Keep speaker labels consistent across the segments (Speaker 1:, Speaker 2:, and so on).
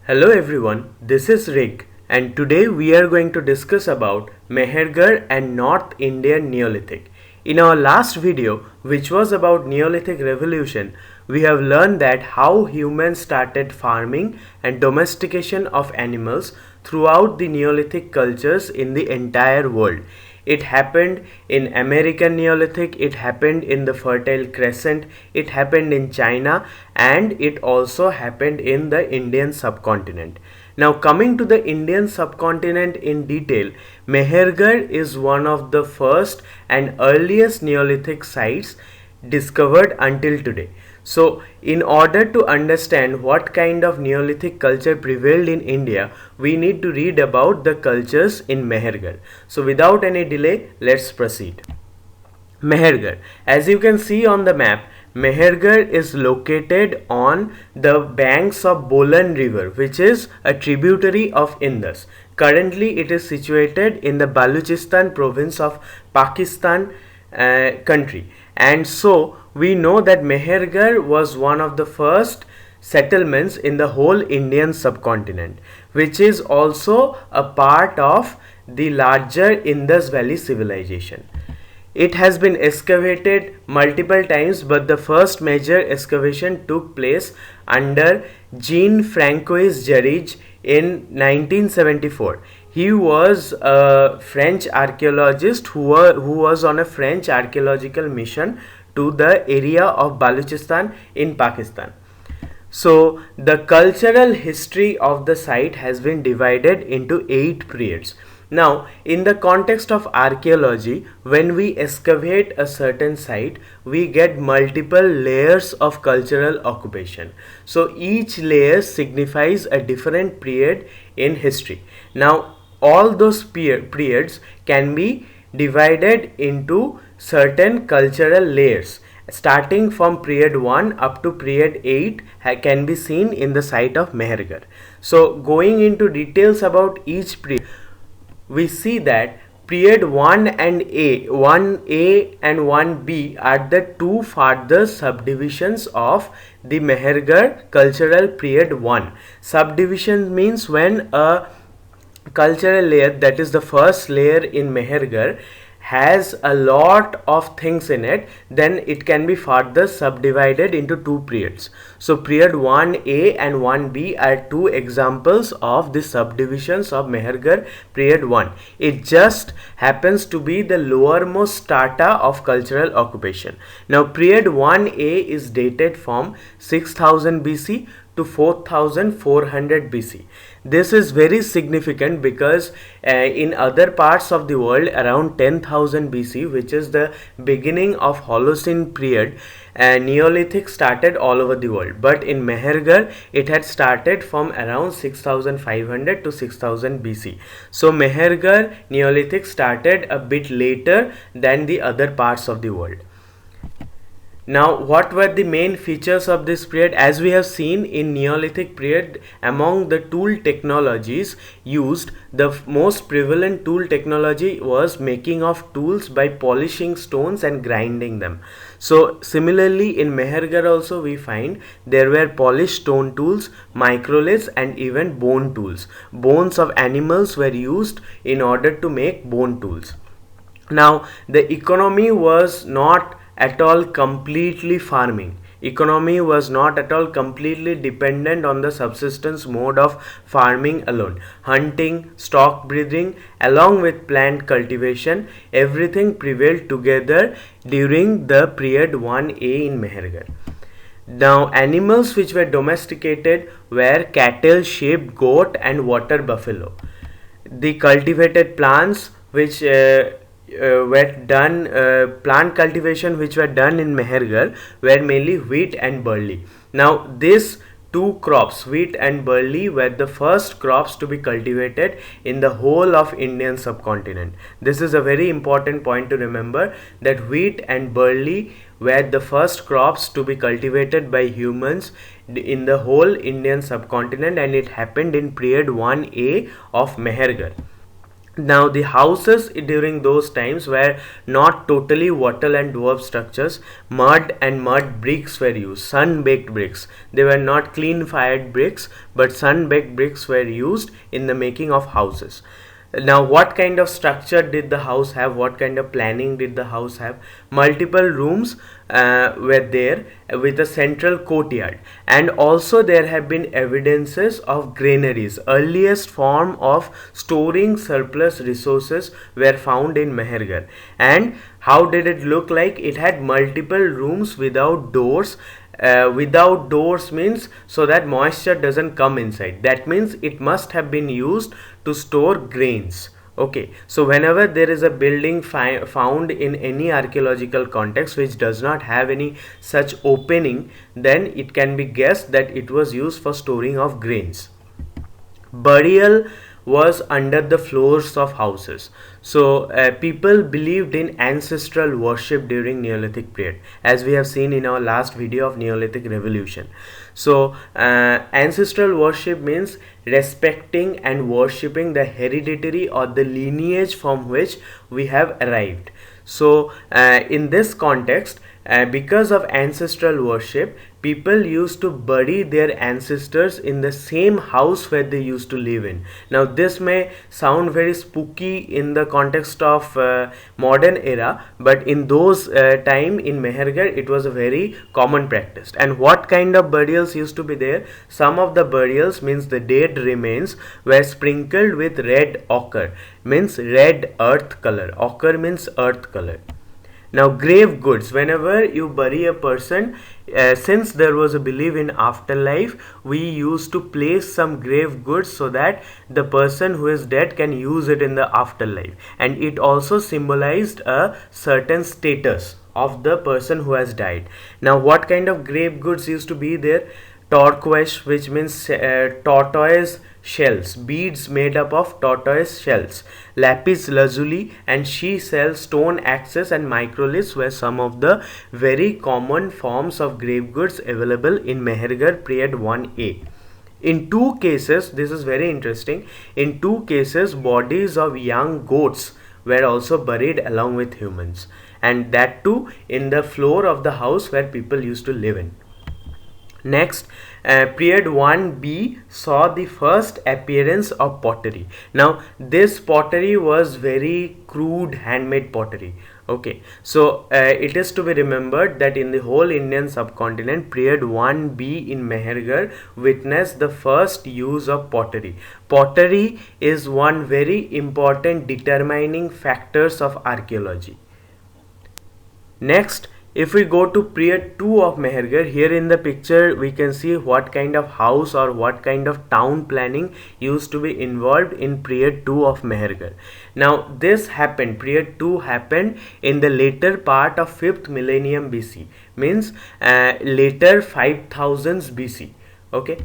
Speaker 1: Hello everyone, this is Rick and today we are going to discuss about Mehrgarh and North Indian Neolithic. In our last video, which was about Neolithic revolution, we have learned that how humans started farming and domestication of animals throughout the Neolithic cultures in the entire world. It happened in American Neolithic, it happened in the Fertile Crescent, it happened in China, and it also happened in the Indian subcontinent. Now coming to the Indian subcontinent in detail, Mehrgarh is one of the first and earliest Neolithic sites discovered until today. So, in order to understand what kind of Neolithic culture prevailed in India, we need to read about the cultures in Mehrgarh. So, without any delay, let's proceed. Mehrgarh. As you can see on the map, Mehrgarh is located on the banks of Bolan River, which is a tributary of Indus. Currently, it is situated in the Balochistan province of Pakistan country. And so, we know that Mehrgarh was one of the first settlements in the whole Indian subcontinent, which is also a part of the larger Indus Valley civilization. It has been excavated multiple times, but the first major excavation took place under Jean-Francois Jarige in 1974. He was a French archaeologist who was on a French archaeological mission to the area of Balochistan in Pakistan. So, the cultural history of the site has been divided into 8 periods. Now, in the context of archaeology, when we excavate a certain site, we get multiple layers of cultural occupation. So, each layer signifies a different period in history. Now, all those periods can be divided into certain cultural layers. Starting from period 1 up to period 8 can be seen in the site of Mehrgarh. So, going into details about each period, we see that period 1A and 1B are the two further subdivisions of the Mehrgarh cultural period 1. Subdivision means when a cultural layer, that is the first layer in Mehrgarh, has a lot of things in it, then it can be further subdivided into 2 periods. So period 1A and 1B are 2 examples of the subdivisions of Mehrgarh period 1. It just happens to be the lowermost strata of cultural occupation. Now period 1A is dated from 6000 BC to 4400 BC. This is very significant because in other parts of the world around 10,000 BC, which is the beginning of Holocene period, Neolithic started all over the world. But in Mehrgarh, it had started from around 6500 to 6000 BC. So Mehrgarh Neolithic started a bit later than the other parts of the world. Now, what were the main features of this period? As we have seen in Neolithic period, among the tool technologies used, the most prevalent tool technology was making of tools by polishing stones and grinding them. So, similarly in Mehrgarh also we find there were polished stone tools, microliths and even bone tools. Bones of animals were used in order to make bone tools. Now, the economy was not at all completely farming. Economy was not at all completely dependent on the subsistence mode of farming alone. Hunting, stock breeding, along with plant cultivation, everything prevailed together during the period 1A in Mehrgarh. Now, animals which were domesticated were cattle, sheep, goat, and water buffalo. The cultivated plants which were done, plant cultivation which were done in Mehrgarh were mainly wheat and barley. Now these two crops, wheat and barley, were the first crops to be cultivated in the whole of Indian subcontinent. This is a very important point to remember, that wheat and barley were the first crops to be cultivated by humans in the whole Indian subcontinent, and it happened in period 1A of Mehrgarh. Now, the houses during those times were not totally wattle and dwarf structures. Mud and mud bricks were used, sun baked bricks. They were not clean fired bricks, but sun baked bricks were used in the making of houses. Now, what kind of structure did the house have? What kind of planning did the house have? Multiple rooms were there with a central courtyard, and also there have been evidences of granaries. Earliest form of storing surplus resources were found in Mehrgarh. And how did it look like? It had multiple rooms without doors. Without doors means so that moisture doesn't come inside. That means it must have been used to store grains. Okay, so whenever there is a building found in any archaeological context which does not have any such opening, then it can be guessed that it was used for storing of grains. Burial was under the floors of houses. So people believed in ancestral worship during Neolithic period, as we have seen in our last video of Neolithic revolution. So ancestral worship means respecting and worshipping the hereditary or the lineage from which we have arrived. So in this context, because of ancestral worship, people used to bury their ancestors in the same house where they used to live in. Now, this may sound very spooky in the context of modern era, but in those time in Mehrgarh, it was a very common practice. And what kind of burials used to be there? Some of the burials, means the dead remains, were sprinkled with red ochre, means red earth color. Ochre means earth color. Now, grave goods, whenever you bury a person, since there was a belief in afterlife, we used to place some grave goods so that the person who is dead can use it in the afterlife, and it also symbolized a certain status of the person who has died. Now, what kind of grave goods used to be there? Turquoise, which means tortoise shells, beads made up of tortoise shells. Lapis lazuli and she shell, stone axes and microliths were some of the very common forms of grave goods available in Mehrgarh period 1A. In two cases, this is very interesting, in two cases bodies of young goats were also buried along with humans, and that too in the floor of the house where people used to live in. Next, period 1B saw the first appearance of pottery. Now, this pottery was very crude handmade pottery. Okay, so it is to be remembered that in the whole Indian subcontinent, period 1B in Mehrgarh witnessed the first use of pottery. Pottery is one very important determining factors of archaeology. Next, if we go to period 2 of Mehrgarh, here in the picture we can see what kind of house or what kind of town planning used to be involved in period 2 of Mehrgarh. Now, this happened, period 2 happened in the later part of 5th millennium BC, means later 5000s BC. Okay.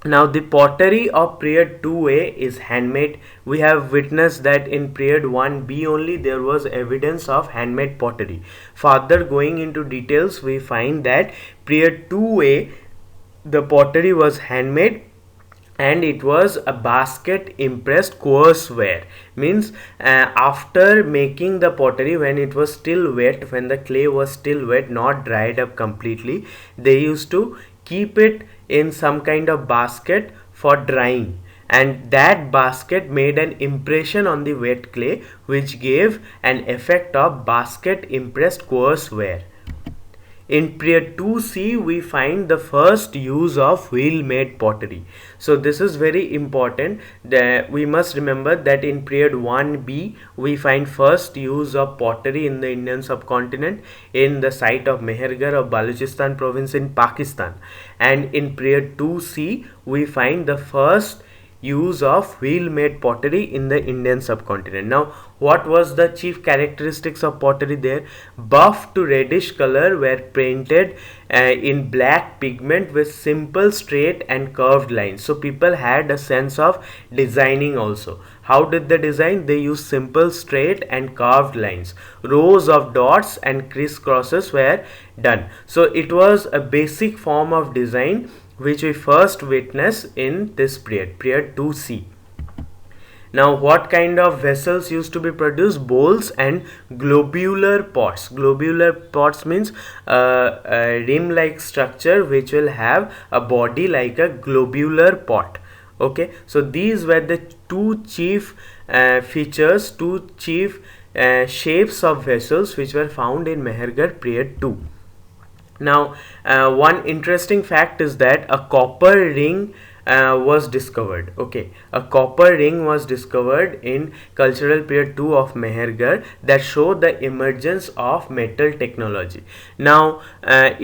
Speaker 1: Now, the pottery of period 2A is handmade. We have witnessed that in period 1B only there was evidence of handmade pottery. Further going into details, we find that period 2A, the pottery was handmade and it was a basket impressed coarse ware, means after making the pottery, when it was still wet, when the clay was still wet, not dried up completely, they used to keep it in some kind of basket for drying, and that basket made an impression on the wet clay which gave an effect of basket impressed coarse ware. In period 2C, we find the first use of wheel made pottery. So this is very important. We must remember that in period 1B, we find first use of pottery in the Indian subcontinent in the site of Mehrgarh of Balochistan province in Pakistan. And in period 2C, we find the first use of wheel made pottery in the Indian subcontinent. Now, what was the chief characteristics of pottery there? Buff to reddish color were painted in black pigment with simple straight and curved lines. So people had a sense of designing also. How did they design? They used simple straight and curved lines. Rows of dots and crisscrosses were done. So it was a basic form of design which we first witness in this period, period 2C. Now, what kind of vessels used to be produced? Bowls and globular pots. Globular pots means a rim like structure which will have a body like a globular pot. Okay, so these were the two chief features, two chief shapes of vessels which were found in Mehrgarh period 2. Now, one interesting fact is that a copper ring was discovered. Okay, a copper ring was discovered in cultural period 2 of Mehrgarh that show the emergence of metal technology. Now,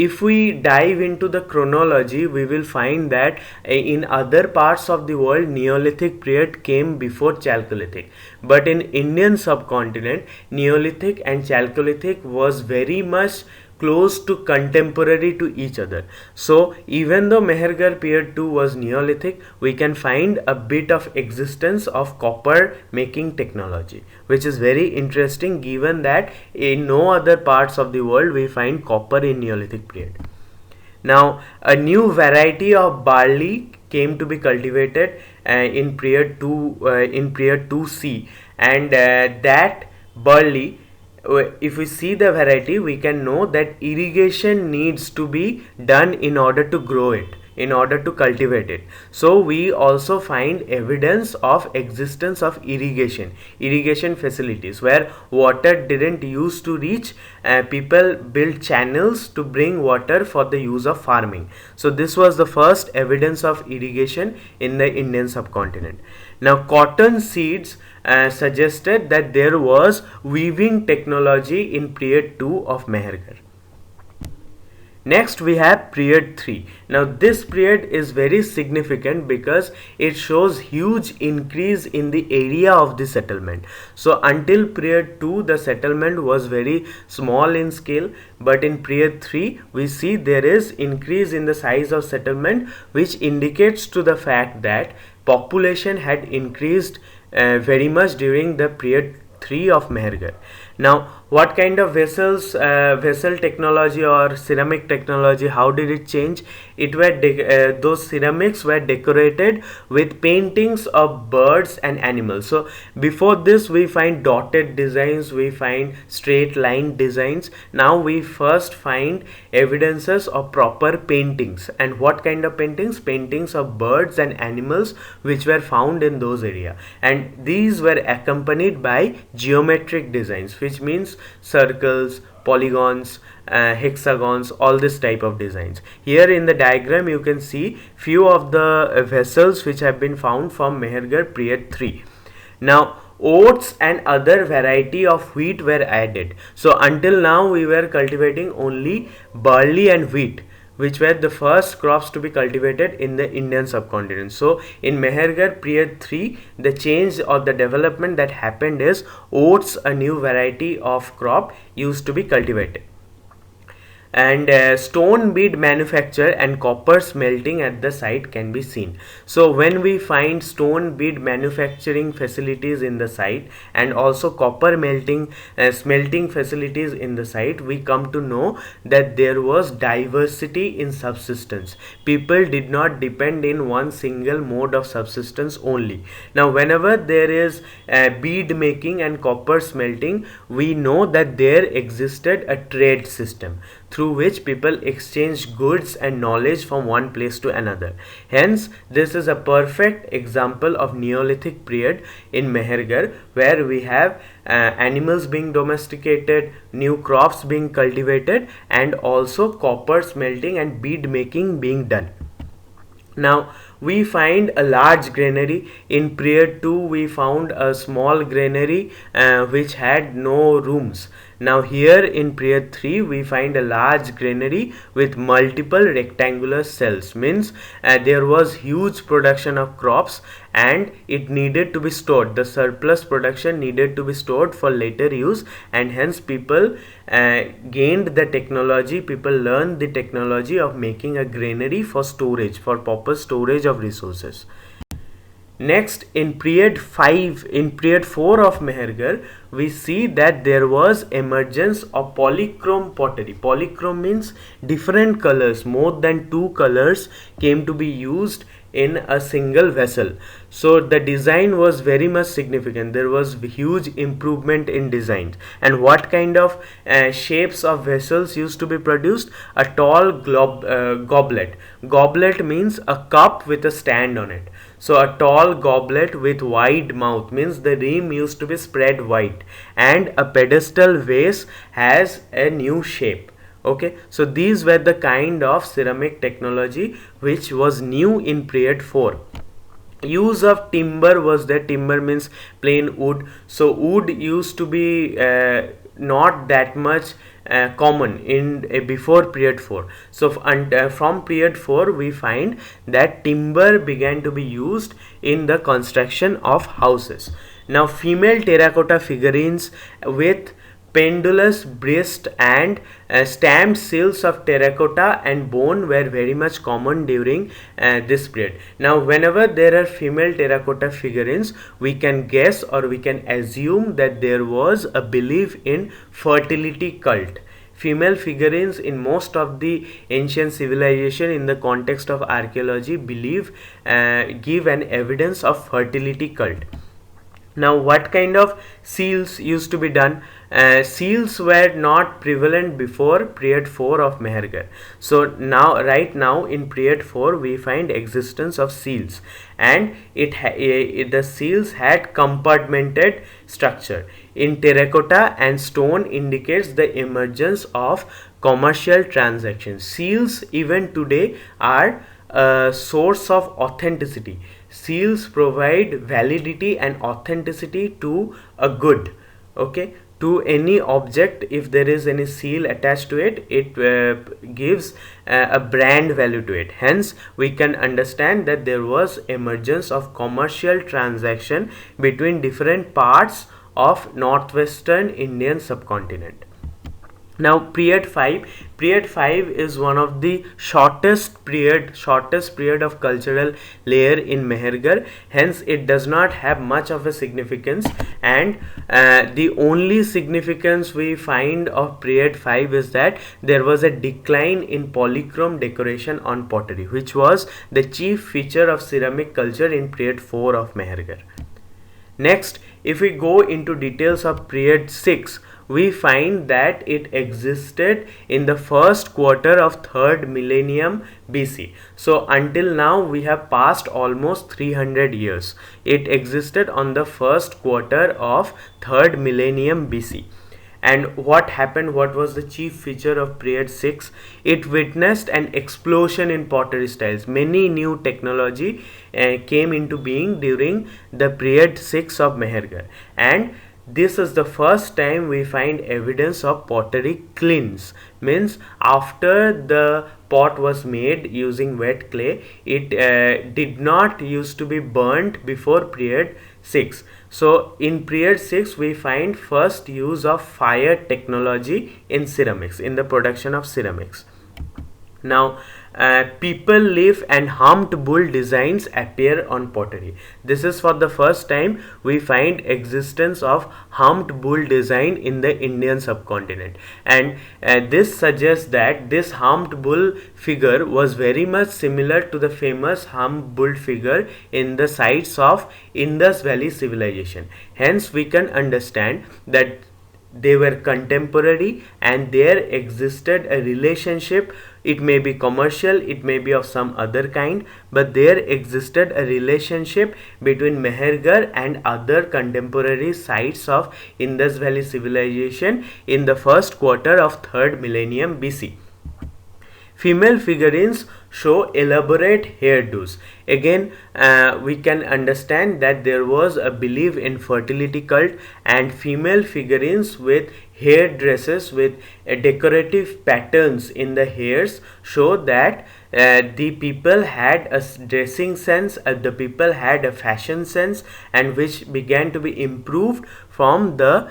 Speaker 1: if we dive into the chronology, we will find that in other parts of the world, Neolithic period came before Chalcolithic, but in Indian subcontinent, Neolithic and Chalcolithic was very much close to contemporary to each other. So even though Mehrgarh period 2 was Neolithic, we can find a bit of existence of copper making technology, which is very interesting given that in no other parts of the world we find copper in Neolithic period. Now, a new variety of barley came to be cultivated in period 2C, and that barley, if we see the variety, we can know that irrigation needs to be done in order to grow it, in order to cultivate it. So we also find evidence of existence of irrigation facilities where water didn't used to reach. People built channels to bring water for the use of farming. So this was the first evidence of irrigation in the Indian subcontinent. Now, cotton seeds suggested that there was weaving technology in period 2 of Mehrgarh. Next we have period 3. Now this period is very significant because it shows huge increase in the area of the settlement. So until period 2 the settlement was very small in scale, but in period 3 we see there is increase in the size of settlement, which indicates to the fact that population had increased very much during the period 3 of Mehrgarh. Now, what kind of vessel technology or ceramic technology, how did it change? It were those ceramics were decorated with paintings of birds and animals. So before this we find dotted designs, we find straight line designs. Now we first find evidences of proper paintings. And what kind of paintings? Paintings of birds and animals which were found in those areas, and these were accompanied by geometric designs, which means circles, polygons, hexagons, all this type of designs. Here in the diagram you can see few of the vessels which have been found from Mehrgarh period 3. Now oats and other variety of wheat were added. So until now we were cultivating only barley and wheat, which were the first crops to be cultivated in the Indian subcontinent. So in Mehrgarh period 3, the change or the development that happened is oats, a new variety of crop, used to be cultivated. And stone bead manufacture and copper smelting at the site can be seen. So when we find stone bead manufacturing facilities in the site and also copper smelting facilities in the site, we come to know that there was diversity in subsistence. People did not depend in one single mode of subsistence only. Now whenever there is bead making and copper smelting, we know that there existed a trade system through which people exchange goods and knowledge from one place to another. Hence, this is a perfect example of Neolithic period in Mehrgarh, where we have animals being domesticated, new crops being cultivated, and also copper smelting and bead making being done. Now we find a large granary. In period 2 we found a small granary which had no rooms. Now here in period 3 we find a large granary with multiple rectangular cells, means there was huge production of crops and it needed to be stored. The surplus production needed to be stored for later use, and hence people gained the technology, people learned the technology of making a granary for storage, for proper storage of resources. Next, in period 4 of Mehrgarh, we see that there was emergence of polychrome pottery. Polychrome means different colors, more than 2 colors came to be used in a single vessel. So the design was very much significant. There was huge improvement in design. And what kind of shapes of vessels used to be produced? A tall goblet. Goblet means a cup with a stand on it. So a tall goblet with wide mouth means the rim used to be spread wide, and a pedestal vase has a new shape. Okay, so these were the kind of ceramic technology which was new in period 4. Use of timber was there. Timber means plain wood. So wood used to be not that much common in before period 4. So from period 4 we find that timber began to be used in the construction of houses. Now female terracotta figurines with pendulous breast and stamped seals of terracotta and bone were very much common during this period. Now whenever there are female terracotta figurines, we can guess or we can assume that there was a belief in fertility cult. Female figurines in most of the ancient civilization in the context of archaeology give an evidence of fertility cult. Now what kind of seals used to be done? Seals were not prevalent before period 4 of Mehrgarh. So now right now in period 4 we find existence of seals, and the seals had compartmented structure. In terracotta and stone indicates the emergence of commercial transactions. Seals even today are a source of authenticity. Seals provide validity and authenticity to a good, okay, to any object. If there is any seal attached to it, it gives a brand value to it. Hence we can understand that there was emergence of commercial transaction between different parts of northwestern Indian subcontinent. Now period 5 is one of the shortest period of cultural layer in Mehrgarh. Hence it does not have much of a significance, and the only significance we find of period 5 is that there was a decline in polychrome decoration on pottery, which was the chief feature of ceramic culture in period 4 of Mehrgarh. Next, if we go into details of period 6, we find that it existed in the first quarter of 3rd millennium BC. So until now we have passed almost 300 years. It existed on the first quarter of 3rd millennium BC. And what happened? What was the chief feature of period 6? It witnessed an explosion in pottery styles. Many new technology came into being during the period 6 of Mehrgarh, and this is the first time we find evidence of pottery cleans. Means after the pot was made using wet clay, it did not used to be burnt before period 6. So in period 6 we find first use of fire technology in ceramics, in the production of ceramics. Now people leaf and humped bull designs appear on pottery. This is for the first time we find existence of humped bull design in the Indian subcontinent, and this suggests that this humped bull figure was very much similar to the famous humped bull figure in the sites of Indus Valley civilization. Hence we can understand that they were contemporary and there existed a relationship. It may be commercial, it may be of some other kind, but there existed a relationship between Mehrgarh and other contemporary sites of Indus Valley civilization in the first quarter of 3rd millennium BC. Female figurines show elaborate hairdos. Again, we can understand that there was a belief in fertility cult, and female figurines with hairdresses with decorative patterns in the hairs show that the people had a dressing sense, the people had a fashion sense, and which began to be improved from the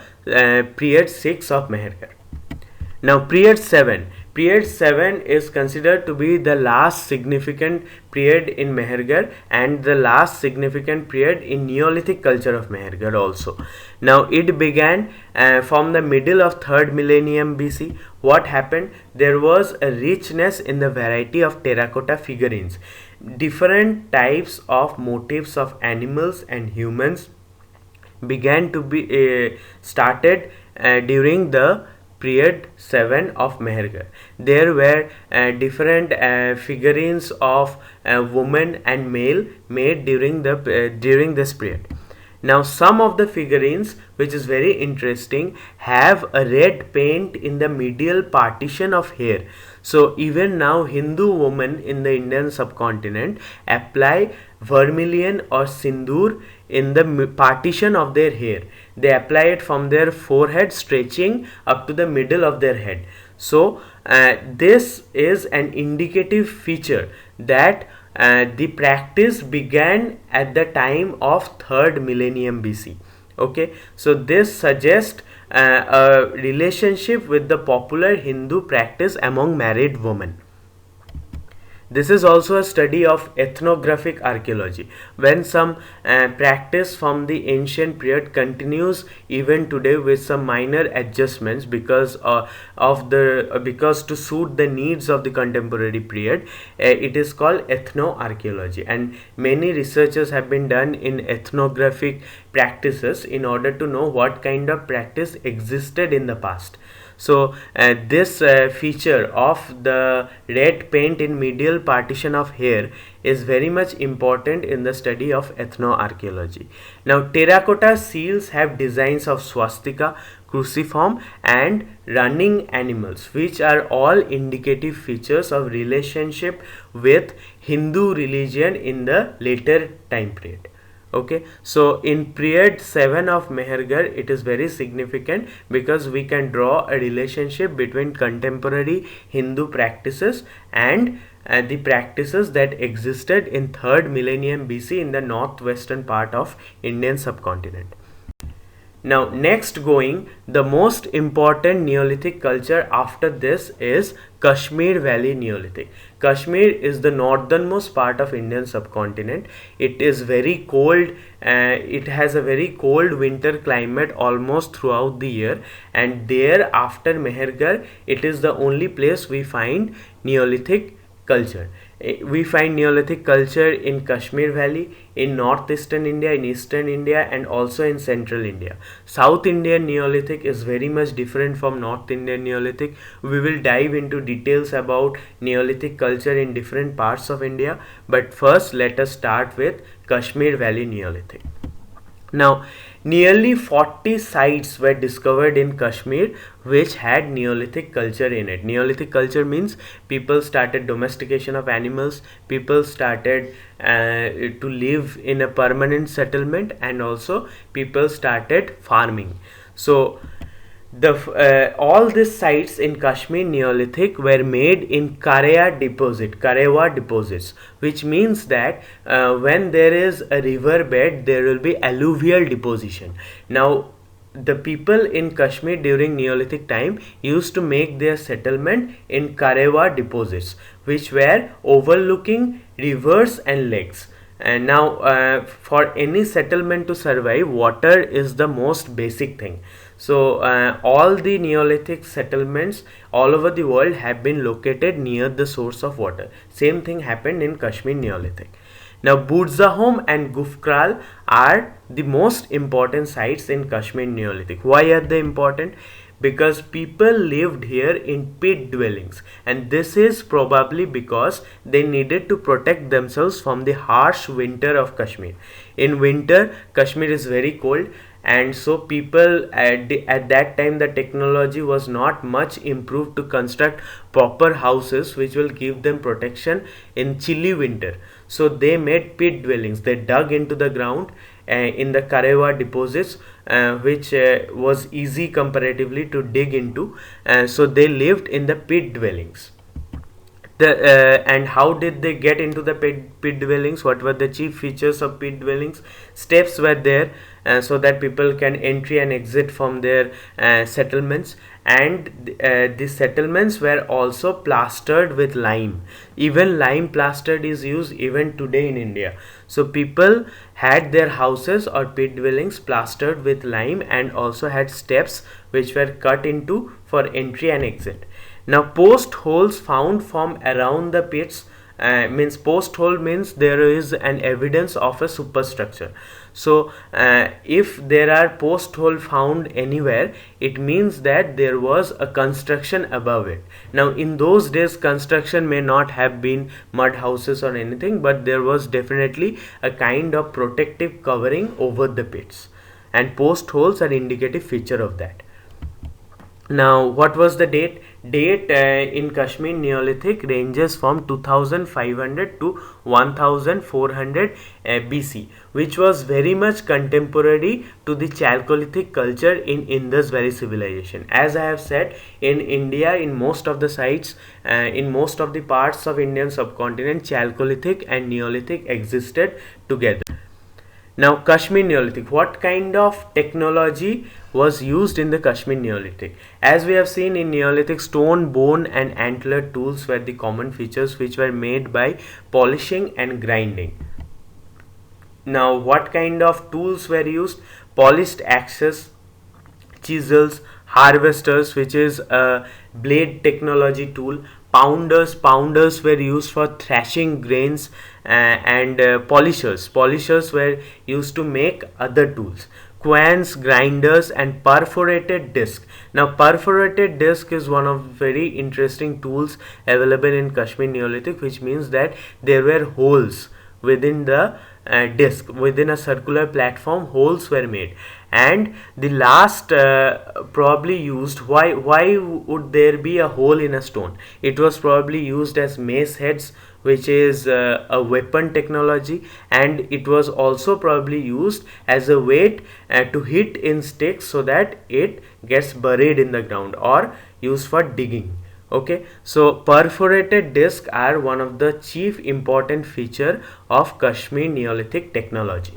Speaker 1: period 6 of Mehrgarh. Now period 7. Period 7 is considered to be the last significant period in Mehrgarh and the last significant period in Neolithic culture of Mehrgarh also. Now it began from the middle of 3rd millennium BC. What happened? There was a richness in the variety of terracotta figurines. different types of motifs of animals and humans began to be started during the period 7 of Mehrgarh. There were different figurines of woman and male made during this period. Now some of the figurines, which is very interesting, have a red paint in the medial partition of hair. So even now Hindu women in the Indian subcontinent apply vermilion or sindoor in the partition of their hair. They apply it from their forehead stretching up to the middle of their head. So this is an indicative feature that the practice began at the time of 3rd millennium BC. Okay, so this suggests a relationship with the popular Hindu practice among married women. This is also a study of ethnographic archaeology, when some practice from the ancient period continues even today with some minor adjustments because because to suit the needs of the contemporary period. It is called ethno-archaeology, and many researchers have been done in ethnographic practices in order to know what kind of practice existed in the past. So this feature of the red paint in medial partition of hair is very much important in the study of ethno-archaeology. Now terracotta seals have designs of swastika, cruciform and running animals, which are all indicative features of relationship with Hindu religion in the later time period. Okay, so in period 7 of Mehrgarh, it is very significant because we can draw a relationship between contemporary Hindu practices and the practices that existed in 3rd millennium BC in the northwestern part of Indian subcontinent. Now next going, the most important Neolithic culture after this is Kashmir Valley Neolithic. Kashmir is the northernmost part of Indian subcontinent. It is very cold. It has a very cold winter climate almost throughout the year, and there after Mehrgarh, it is the only place we find Neolithic culture. We find Neolithic culture in Kashmir Valley, in northeastern India, in eastern India, and also in central India. South Indian Neolithic is very much different from North Indian Neolithic. We will dive into details about Neolithic culture in different parts of India, but first let us start with Kashmir Valley Neolithic. Now, nearly 40 sites were discovered in Kashmir which had Neolithic culture in it. Neolithic culture means people started domestication of animals, people started to live in a permanent settlement, and also people started farming. So, all these sites in Kashmir Neolithic were made in Karewa deposits, which means that when there is a river bed, there will be alluvial deposition. Now, the people in Kashmir during Neolithic time used to make their settlement in Karewa deposits, which were overlooking rivers and lakes. And now for any settlement to survive, water is the most basic thing. So all the Neolithic settlements all over the world have been located near the source of water. Same thing happened in Kashmir Neolithic. Now Budzahom and Gufkral are the most important sites in Kashmir Neolithic. Why are they important? Because people lived here in pit dwellings, and this is probably because they needed to protect themselves from the harsh winter of Kashmir. In winter, Kashmir is very cold, and so people at that time, the technology was not much improved to construct proper houses which will give them protection in chilly winter. So they made pit dwellings. They dug into the ground in the Karewa deposits, which was easy comparatively to dig into. So they lived in the pit dwellings. And how did they get into the pit dwellings? What were the chief features of pit dwellings? Steps were there so that people can entry and exit from their settlements, and the settlements were also plastered with lime. Even lime plastered is used even today in India. So people had their houses or pit dwellings plastered with lime, and also had steps which were cut into for entry and exit. Now post holes found from around the pits Means post hole means there is an evidence of a superstructure. So if there are post hole found anywhere, it means that there was a construction above it. Now in those days construction may not have been mud houses or anything, but there was definitely a kind of protective covering over the pits, and post holes are indicative feature of that. Now, what was the date? Date in Kashmir Neolithic ranges from 2500 to 1400 BC, which was very much contemporary to the Chalcolithic culture in Indus Valley civilization. As I have said, in India, in most of the sites, in most of the parts of Indian subcontinent, Chalcolithic and Neolithic existed together. Now, Kashmir Neolithic. What kind of technology was used in the Kashmir Neolithic? As we have seen in Neolithic, stone, bone, and antler tools were the common features which were made by polishing and grinding. Now, what kind of tools were used? Polished axes, chisels, harvesters, which is a blade technology tool, pounders were used for thrashing grains, and polishers were used to make other tools, querns, grinders, and perforated disc. Now perforated disc is one of very interesting tools available in Kashmir Neolithic, which means that there were holes within the disc. Within a circular platform, holes were made. And the last probably used, why would there be a hole in a stone? It was probably used as mace heads, which is a weapon technology, and it was also probably used as a weight to hit in sticks so that it gets buried in the ground, or used for digging. Okay, so perforated discs are one of the chief important feature of Kashmir Neolithic technology.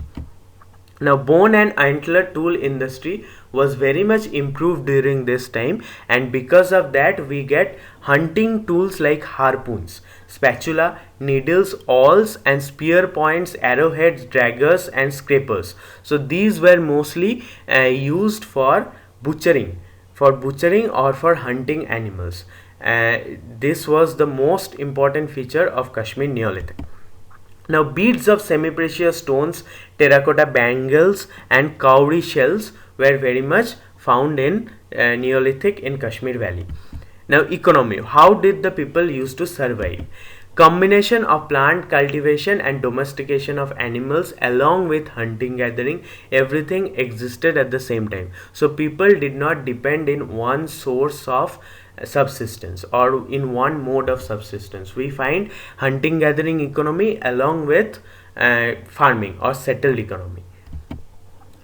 Speaker 1: Now bone and antler tool industry was very much improved during this time, and because of that we get hunting tools like harpoons, spatula, needles, awls, and spear points, arrowheads, daggers, and scrapers. So these were mostly used for butchering, or for hunting animals. This was the most important feature of Kashmir Neolithic. Now beads of semi-precious stones, terracotta bangles, and cowrie shells were very much found in Neolithic in Kashmir Valley. Now economy. How did the people used to survive? Combination of plant cultivation and domestication of animals along with hunting gathering, everything existed at the same time. So people did not depend in one source of subsistence or in one mode of subsistence. We find hunting gathering economy along with farming or settled economy.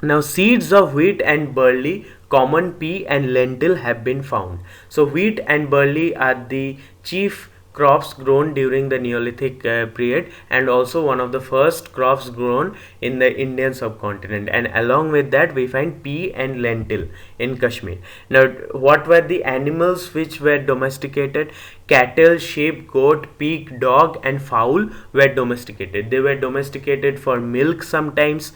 Speaker 1: Now seeds of wheat and barley, common pea and lentil have been found. So wheat and barley are the chief crops grown during the Neolithic period, and also one of the first crops grown in the Indian subcontinent, and along with that we find pea and lentil in Kashmir. Now what were the animals which were domesticated? Cattle, sheep, goat, pig, dog, and fowl were domesticated. They were domesticated for milk sometimes,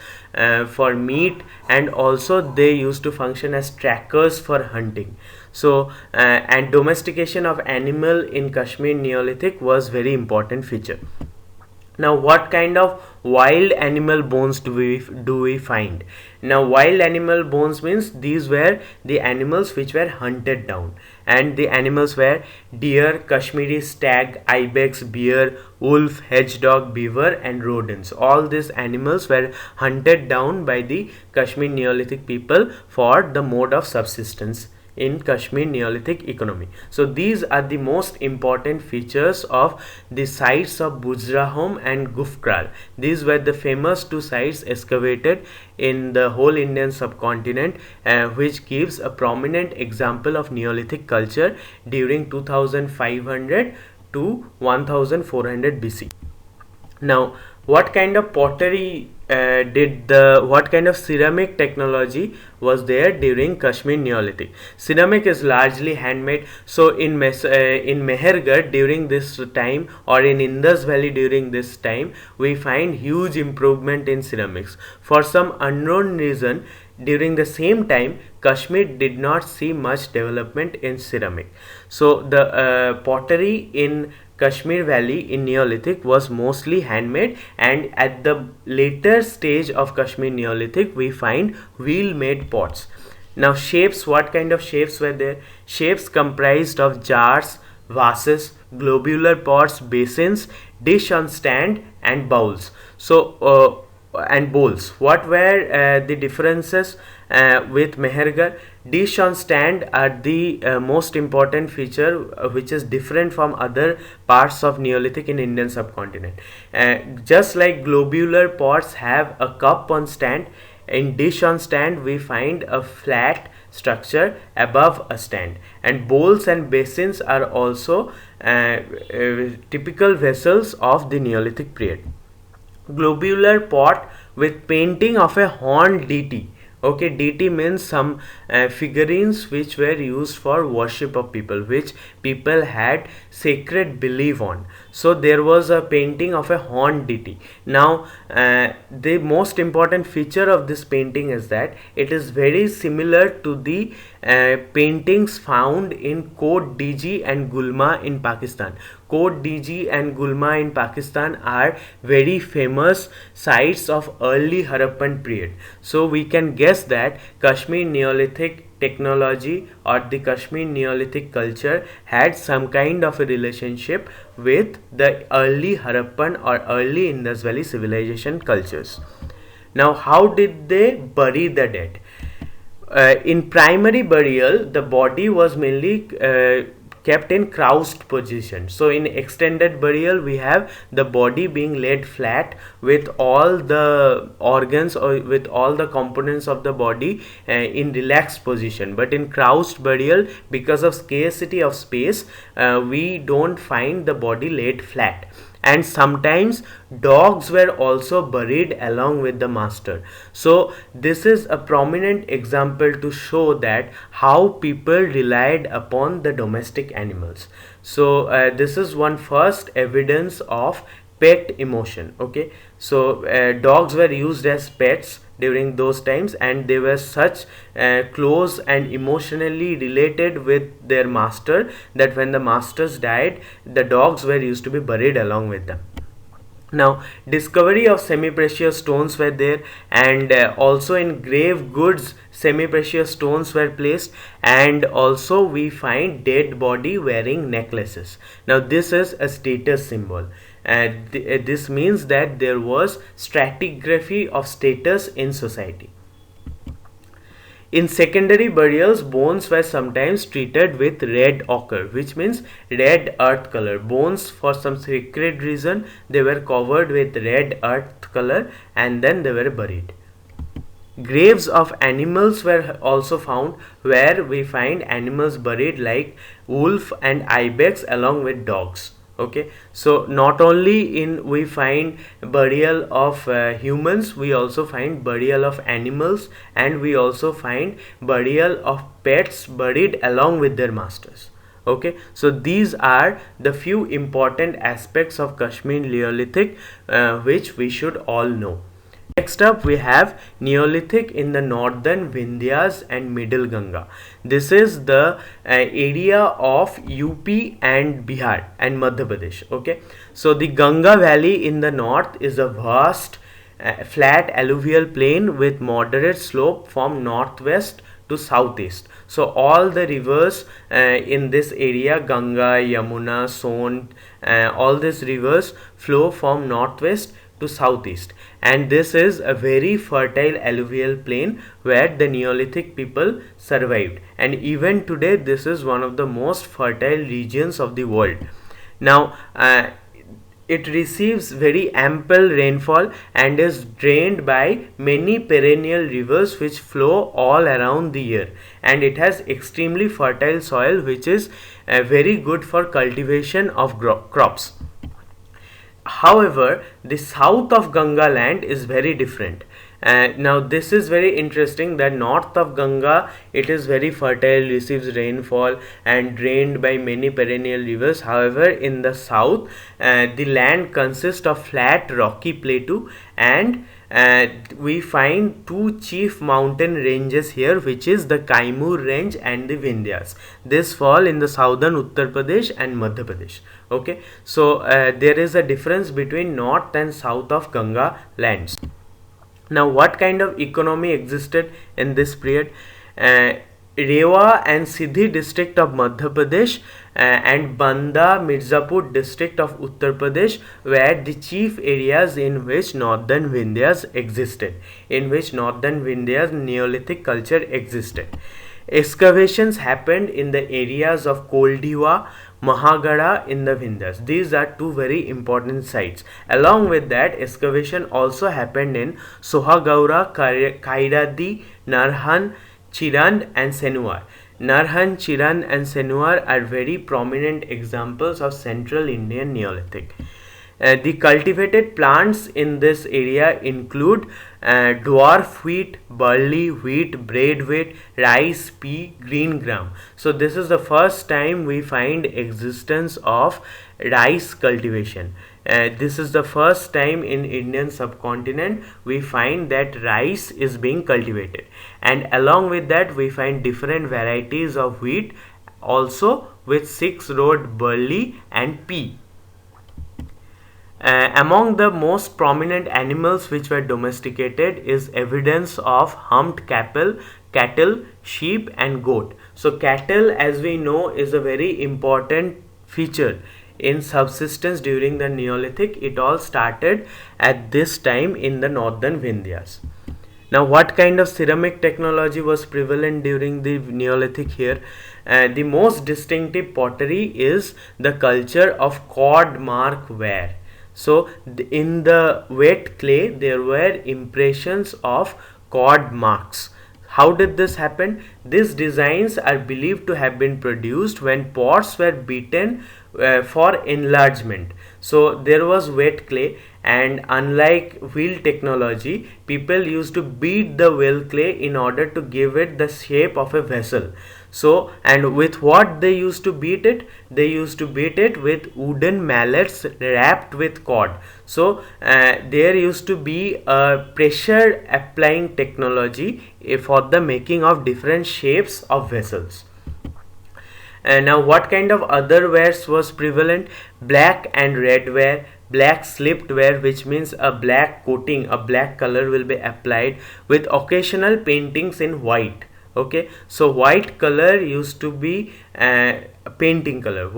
Speaker 1: for meat, and also they used to function as trackers for hunting. So and domestication of animal in Kashmir Neolithic was very important feature. Now what kind of wild animal bones do we find? Now wild animal bones means these were the animals which were hunted down, and the animals were deer, Kashmiri stag, ibex, bear, wolf, hedgehog, beaver, and rodents. All these animals were hunted down by the Kashmir Neolithic people for the mode of subsistence in Kashmir Neolithic economy. So these are the most important features of the sites of Bujrahom and Gufkral. These were the famous two sites excavated in the whole Indian subcontinent, which gives a prominent example of Neolithic culture during 2500 to 1400 BC. Now what kind of pottery what kind of ceramic technology was there during Kashmir Neolithic? Ceramic is largely handmade. So in Mehrgarh during this time, or in Indus Valley during this time, we find huge improvement in ceramics. For some unknown reason, during the same time Kashmir did not see much development in ceramic. So the pottery in Kashmir Valley in Neolithic was mostly handmade, and at the later stage of Kashmir Neolithic we find wheel made pots. Now shapes, what kind of shapes were there? Shapes comprised of jars, vases, globular pots, basins, dish on stand, and bowls. And bowls. What were the differences with Mehrgarh? Dish on stand are the most important feature which is different from other parts of Neolithic in Indian subcontinent. Just like globular pots have a cup on stand, in dish on stand we find a flat structure above a stand, and bowls and basins are also typical vessels of the Neolithic period. Globular pot with painting of a horned deity. Okay, deity means some figurines which were used for worship of people, which people had sacred belief on. So there was a painting of a horned deity. Now the most important feature of this painting is that it is very similar to the paintings found in Kot Diji and Gulma in Pakistan. Kot Diji and Gulma in Pakistan are very famous sites of early Harappan period. So we can guess that Kashmir Neolithic technology or the Kashmir Neolithic culture had some kind of a relationship with the early Harappan or early Indus Valley civilization cultures. Now, how did they bury the dead? In primary burial, the body was mainly kept in crouched position. So in extended burial we have the body being laid flat with all the organs or with all the components of the body in relaxed position. But in crouched burial, because of scarcity of space, we don't find the body laid flat. And sometimes dogs were also buried along with the master. So this is a prominent example to show that how people relied upon the domestic animals. So this is one first evidence of pet emotion. Okay, so dogs were used as pets during those times, and they were such close and emotionally related with their master that when the masters died, the dogs were used to be buried along with them. Now, discovery of semi-precious stones were there, and also in grave goods semi-precious stones were placed, and also we find dead body wearing necklaces. Now this is a status symbol, and this means that there was stratigraphy of status in society. In secondary burials, bones were sometimes treated with red ochre, which means red earth color. Bones, for some sacred reason, they were covered with red earth color and then they were buried. Graves of animals were also found, where we find animals buried like wolf and ibex along with dogs. Okay, so not only in we find burial of humans, we also find burial of animals, and we also find burial of pets buried along with their masters. Okay, so these are the few important aspects of Kashmir Neolithic which we should all know. Next up we have Neolithic in the northern Vindhyas and middle Ganga. This is the area of UP and Bihar and Madhya Pradesh. Okay, so the Ganga Valley in the north is a vast flat alluvial plain with moderate slope from northwest to southeast. So all the rivers in this area, Ganga, Yamuna, Son, all these rivers flow from northwest to southeast, and this is a very fertile alluvial plain where the Neolithic people survived, and even today this is one of the most fertile regions of the world. Now it receives very ample rainfall and is drained by many perennial rivers which flow all around the year, and it has extremely fertile soil which is very good for cultivation of crops. However, the south of Ganga land is very different. Now this is very interesting that north of Ganga it is very fertile, receives rainfall and drained by many perennial rivers. However, in the south the land consists of flat rocky plateau, and we find two chief mountain ranges here, which is the Kaimur range and the Vindhyas. This fall in the southern Uttar Pradesh and Madhya Pradesh. Okay, so there is a difference between north and south of Ganga lands. Now, what kind of economy existed in this period? Uh, Rewa and Siddhi district of Madhya Pradesh and Banda Mirzapur district of Uttar Pradesh were the chief areas in which northern Vindhyas existed, in which northern Vindhyas Neolithic culture existed. Excavations happened in the areas of Koldiwa, Mehrgarh in the Vindhyas. These are two very important sites. Along with that, excavation also happened in Sohagaura, Kairadi, Narhan, Chirand and Senuar. Narhan, Chirand and Senuar are very prominent examples of Central Indian Neolithic. The cultivated plants in this area include dwarf wheat, barley, wheat, bread wheat, rice, pea, green gram. So this is the first time we find existence of rice cultivation. This is the first time in Indian subcontinent we find that rice is being cultivated, and along with that we find different varieties of wheat also with 6-row barley and pea. Among the most prominent animals which were domesticated is evidence of humped cattle, sheep and goat. So cattle, as we know, is a very important feature in subsistence during the Neolithic. It all started at this time in the northern Vindhyas. Now, what kind of ceramic technology was prevalent during the Neolithic here? The most distinctive pottery is the culture of cord mark ware. So, in the wet clay, there were impressions of cord marks. How did this happen? These designs are believed to have been produced when pots were beaten for enlargement. So there was wet clay, and unlike wheel technology, people used to beat the wheel clay in order to give it the shape of a vessel. So, and with what they used to beat it? They used to beat it with wooden mallets wrapped with cord. So there used to be a pressure applying technology for the making of different shapes of vessels. And now, what kind of other wares was prevalent? Black and red ware, black slipped ware, which means a black coating, a black color will be applied with occasional paintings in white. Okay, so white color used to be painting color.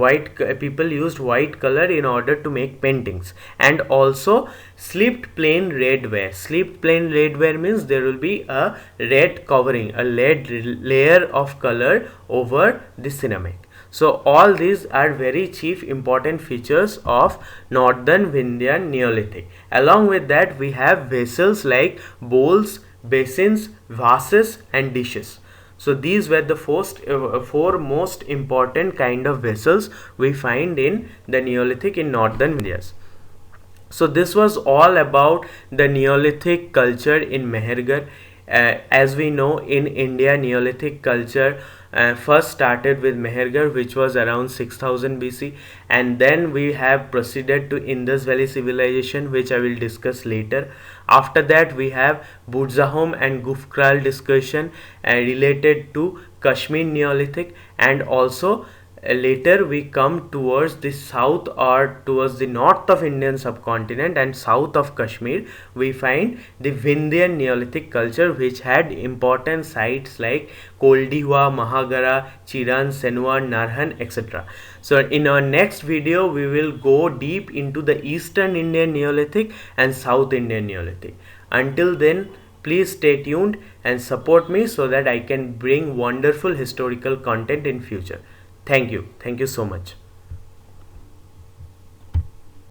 Speaker 1: People used white color in order to make paintings. And also slipped plain red ware. Slipped plain red ware means there will be a red covering, a red layer of color over the ceramic. So all these are very chief important features of northern Vindhyan Neolithic. Along with that, we have vessels like bowls, basins, vases and dishes. So these were the four most important kind of vessels we find in the Neolithic in northern Vindhyas. So this was all about the Neolithic culture in Mehrgarh. As we know, in India, Neolithic culture first started with Mehrgarh, which was around 6000 BC, and then we have proceeded to Indus Valley civilization, which I will discuss later. After that, we have Budzahom and Gufkral discussion related to Kashmir Neolithic, and also later we come towards the south or towards the north of Indian subcontinent and south of Kashmir. We find the Vindhyan Neolithic culture, which had important sites like Koldiwa, Mehrgarh, Chiran, Senwar, Narhan, etc. So in our next video we will go deep into the Eastern Indian Neolithic and South Indian Neolithic. Until then, please stay tuned and support me so that I can bring wonderful historical content in future. Thank you. Thank you so much.